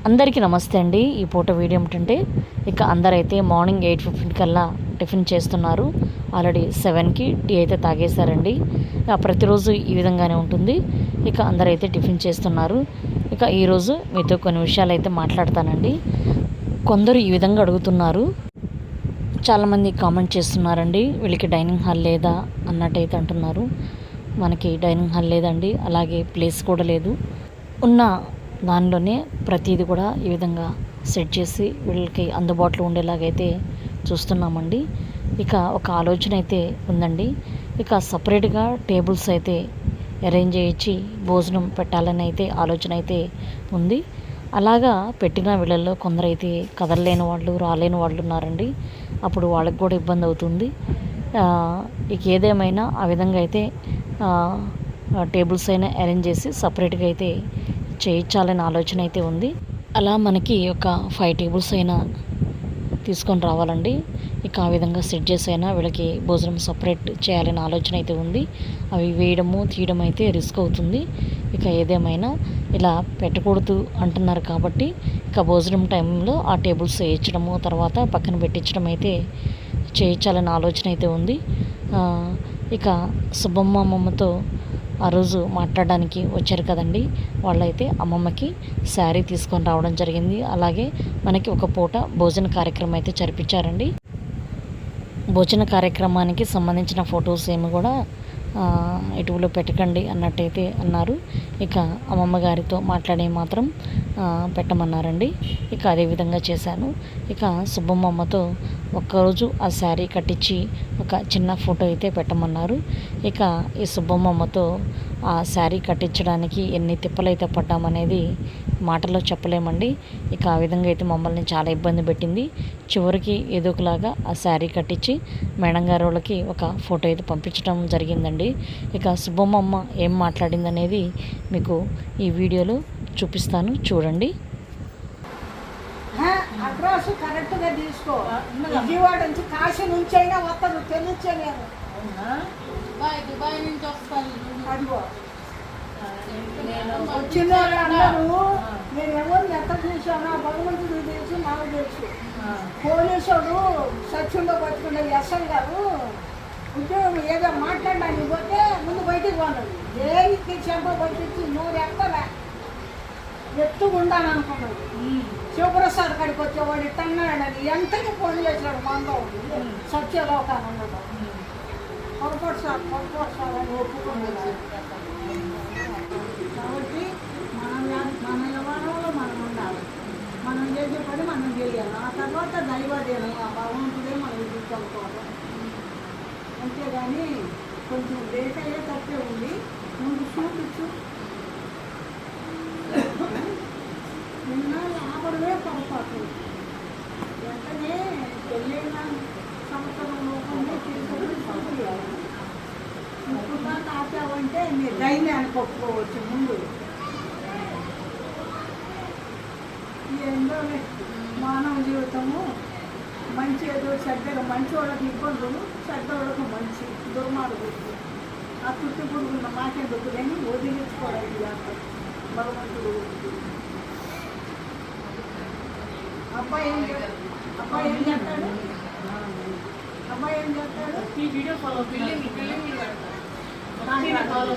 అందరికీ నమస్తే అండి. ఈ పూట వీడియో ఏమిటంటే ఇక అందరైతే మార్నింగ్ 8:15 కల్లా టిఫిన్ చేస్తున్నారు. ఆల్రెడీ 7కి టీ అయితే తాగేశారండి. ప్రతిరోజు ఈ విధంగానే ఉంటుంది. ఇక అందరైతే టిఫిన్ చేస్తున్నారు. ఇక ఈరోజు మీతో కొన్ని విషయాలు అయితే మాట్లాడతానండి. కొందరు ఈ విధంగా అడుగుతున్నారు, చాలామంది కామెంట్ చేస్తున్నారండి, వీళ్ళకి డైనింగ్ హాల్ లేదా అన్నట్టయితే అంటున్నారు. మనకి డైనింగ్ హాల్ లేదండి, అలాగే ప్లేస్ కూడా లేదు. ఉన్న దానిలోనే ప్రతిదీ కూడా ఈ విధంగా సెట్ చేసి వీళ్ళకి అందుబాటులో ఉండేలాగైతే చూస్తున్నామండి. ఇక ఒక ఆలోచన అయితే ఉందండి. ఇక సపరేట్గా టేబుల్స్ అయితే అరేంజ్ చేయించి భోజనం పెట్టాలని అయితే ఆలోచన అయితే ఉంది. అలాగా పెట్టిన వీళ్ళల్లో కొందరైతే కదలలేని వాళ్ళు, రాలేని వాళ్ళు ఉన్నారండి. అప్పుడు వాళ్ళకి కూడా ఇబ్బంది అవుతుంది. ఇక ఏదేమైనా ఆ విధంగా అయితే టేబుల్స్ అయినా అరేంజ్ చేసి సపరేట్గా అయితే చేయించాలని ఆలోచన అయితే ఉంది. అలా మనకి ఒక 5 టేబుల్స్ అయినా తీసుకొని రావాలండి. ఇక ఆ విధంగా సెట్ చేసి అయినా వీళ్ళకి భోజనం సపరేట్ చేయాలని ఆలోచన అయితే ఉంది. అవి వేయడము తీయడం అయితే రిస్క్ అవుతుంది. ఇక ఏదేమైనా ఇలా పెట్టకూడదు అంటున్నారు కాబట్టి ఇక భోజనం టైంలో ఆ టేబుల్స్ వేయించడము, తర్వాత పక్కన పెట్టించడం అయితే చేయించాలని ఆలోచన అయితే ఉంది. ఇక సుబ్బమ్మ అమ్మమ్మతో ఆ రోజు మాట్లాడడానికి వచ్చారు కదండి, వాళ్ళైతే అమ్మమ్మకి శారీ తీసుకొని రావడం జరిగింది. అలాగే మనకి ఒక పూట భోజన కార్యక్రమం అయితే జరిపించారండి. భోజన కార్యక్రమానికి సంబంధించిన ఫొటోస్ ఏమి కూడా యూట్యూబ్లో పెట్టకండి అన్నట్టయితే అన్నారు. ఇక అమ్మమ్మ గారితో మాట్లాడే మాత్రం పెట్టమన్నారండి. ఇక అదే విధంగా చేశాను. ఇక సుబ్బమ్మ అమ్మతో ఒక్కరోజు ఆ శారీ కట్టించి ఒక చిన్న ఫోటో అయితే పెట్టమన్నారు. ఇక ఈ సుబ్బమ్మ అమ్మతో ఆ శారీ కట్టించడానికి ఎన్ని తిప్పలైతే పడ్డామనేది మాటల్లో చెప్పలేమండి. ఇక ఆ విధంగా అయితే మమ్మల్ని చాలా ఇబ్బంది పెట్టింది. చివరికి ఏదో ఒకలాగా ఆ శారీ కట్టించి మేడం గారు వాళ్ళకి ఒక ఫోటో అయితే పంపించడం జరిగిందండి. ఇక సుబ్బమ్మ అమ్మ ఏం మాట్లాడిందనేది మీకు ఈ వీడియోలో చూపిస్తాను, చూడండి. అడ్రస్ కరెక్ట్గా తీసుకో. విజయవాడ నుంచి కాశీ నుంచి అయినా వస్తాను, తెలుస్తలేదు. దుబాయ్ నుంచి వస్తాను. అదిగో వచ్చిన అందరూ నేను ఎవరు ఎక్కడ చూసానో భగవంతుడు తెలుసు, నాకు తెలుసు. పోలీసుడు సత్యంలో పట్టుకునే ఎస్ఐ గారు ఉద్యోగం ఏదో మాట్లాడడానికి పోతే ముందు బయటికి పోన్నాడు. దేనికి చెంప పట్టించి నూరు ఎత్తుకుండాను అనుకున్నాడు. శివప్రసాద్ కాడికి వచ్చేవాడు తన్నాడని ఎంతకి ఫోన్ చేసినాడు. మనలో సత్యలోకాన్ని ఉండడం పొరపాటు సార్ అని ఒప్పుకున్నాడు. కాబట్టి మన వ్యవహారంలో మనం ఉండాలి, మనం చేసే పని మనం చేయాలి. ఆ తర్వాత దైవాదేనం, ఆ భగవంతుడే మనం ఎదుర్కోవాలి. అంతేగాని కొంచెం లేట్ అయ్యే తప్పే ఉంది. ముందు చూపించు. నిన్న ఆపడమే పొరపాటు. వెంటనే పెళ్ళైన సంవత్సరం లోపలనే తీసుకొని చూపించాలి. ఇప్పుడు దాకా ఆపావంటే మీరు ధైర్యాన్ని ఒప్పుకోవచ్చు. ముందు ఏందో మానవ జీవితము మంచి ఏదో చెడ్డగా, మంచి వాళ్ళకి ఇబ్బందులు, చెడ్డ వాళ్ళకు మంచి దుర్మార్గులు. ఆ చుట్టూ పురుగున్న మాకెందుకు లేని వదిలించుకోవడానికి అంటారు భగవంతుడు. అబ్బాయి ఏం చేస్తాడు? ఈ వీడియో ఫాలో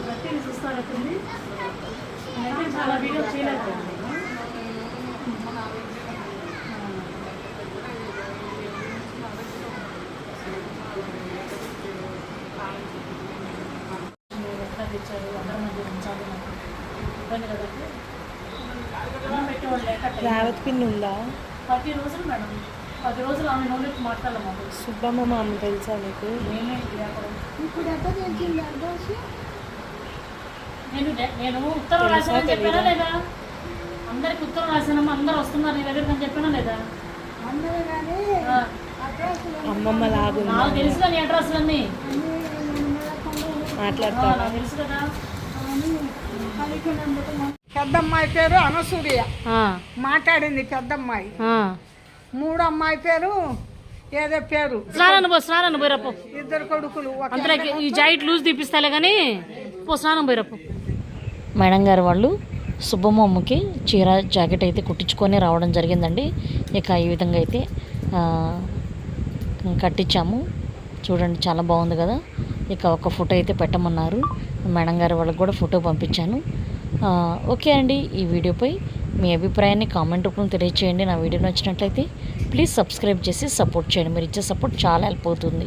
ప్రతి చూస్తారవుతుంది. నేనైతే చాలా వీడియో చేయలేదు. ఎట్లా తెచ్చారు, అందరి మధ్య ఉంచాలి, నాకు ఇబ్బంది కదండి. అన్నం పెట్టేవాళ్ళు లేక రావత్ పిన్ ఉందా? 10 రోజులు మేడం, 10 రోజులు ఆమె నోళ్ళకి మాట్లాడాలి. మాకు సుబ్బమ్మ అమ్మ తెలుసా మీకు? మేమే ఇప్పుడు ఎక్కడ తెలిసింది అడ్రస్? నేను ఉత్తరం రాశానని చెప్పానా లేదా? అందరికి ఉత్తరం రాశానమ్మా, అందరు వస్తున్నారు నీ దగ్గరికి అని చెప్పానా లేదా? అందరూ కానీ అమ్మమ్మ లాగు నాకు తెలుసు కానీ అడ్రస్లన్నీ మాట్లాడతాను, నాకు తెలుసు కదా. పెద్దమ్మాయి పేరు అనసూయ మాట్లాడింది. పెద్దమ్మాయి. మూడో అమ్మాయి పేరు ఏదో పేరు స్నానం పోయిరప్పు. ఇద్దరు కొడుకులు. ఈ జాకెట్ లూజ్ తీపిస్తాలే కానీ పో, స్నానం పోయిరప్పు. మేడం గారు వాళ్ళు శుభమమ్మకి చీర జాకెట్ అయితే కుట్టించుకొని రావడం జరిగిందండి. ఇక ఈ విధంగా అయితే కట్టించాము. చూడండి చాలా బాగుంది కదా. ఇక ఒక ఫోటో అయితే పెట్టమన్నారు. మేడం గారు వాళ్ళకి కూడా ఫోటో పంపించాను. ఓకే అండి, ఈ వీడియోపై మీ అభిప్రాయాన్ని కామెంట్ రూపంలో తెలియచేయండి. నా వీడియో నచ్చినట్లయితే ప్లీజ్ సబ్స్క్రైబ్ చేసి సపోర్ట్ చేయండి. మీరు ఇచ్చే సపోర్ట్ చాలా హెల్ప్ అవుతుంది.